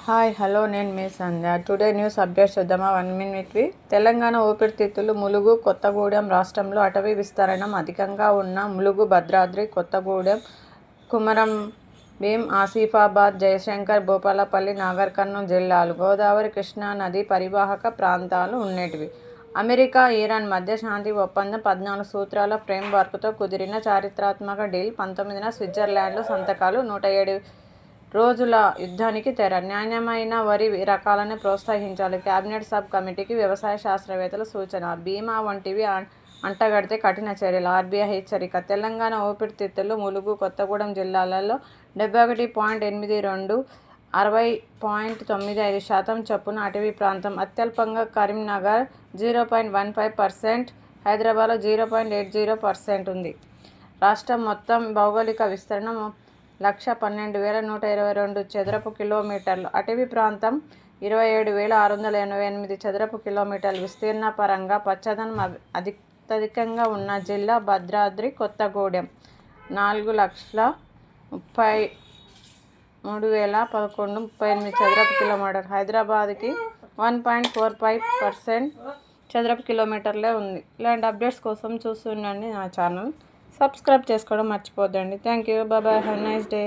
Hi hello నేను మీ సంధ్య. Today news updates చూద్దామా 1 మినిట్వి. తెలంగాణ ఊపిరితిత్తులు ములుగు కొత్తగూడెం రాష్ట్రంలో అటవీ విస్తీర్ణం అధికంగా ఉన్న ములుగు, భద్రాద్రి కొత్తగూడెం, కుమరం భీం, ఆసిఫాబాద్, జయశంకర్, భూపాలపల్లి, నాగర్ కర్నూల్ జిల్లాలు గోదావరి కృష్ణా నది పరివాహక ప్రాంతాలు ఉండేటివి. అమెరికా, ఇరాన్ మధ్య శాంతి ఒప్పందం 14 సూత్రాల ఫ్రేమ్ వర్క్తో కుదిరిన చారిత్రాత్మక డీల్. 19న స్విట్జర్లాండ్లో సంతకాలు. 107 రోజుల యుద్ధానికి తెర. నాణ్యమైన వరి రకాలను ప్రోత్సహించాలి. కేబినెట్ సబ్ కమిటీకి వ్యవసాయ శాస్త్రవేత్తల సూచన. బీమా వంటివి అంటగడితే కఠిన చర్యలు. ఆర్బీఐ హెచ్చరిక. తెలంగాణ ఊపిరితిత్తులు ములుగు, కొత్తగూడెం జిల్లాలలో 71.82, 60.95% చొప్పున అటవీ ప్రాంతం. అత్యల్పంగా కరీంనగర్ 0.15%, హైదరాబాద్లో 0.80% ఉంది. రాష్ట్రం మొత్తం భౌగోళిక విస్తీర్ణం 1,12,122 చదరపు కిలోమీటర్లు. అటవీ ప్రాంతం 27,688 చదరపు కిలోమీటర్లు. విస్తీర్ణ పరంగా పచ్చదనం అత్యధికంగా ఉన్న జిల్లా భద్రాద్రి కొత్తగూడెం 4,33,011 చదరపు కిలోమీటర్లు. హైదరాబాద్కి 1.45% చదరపు కిలోమీటర్లే ఉంది. ఇలాంటి అప్డేట్స్ కోసం చూస్తుండండి నా ఛానల్. సబ్స్క్రైబ్ చేసుకోవడం మర్చిపోద్దండి. Thank you. Bye. Have a nice day.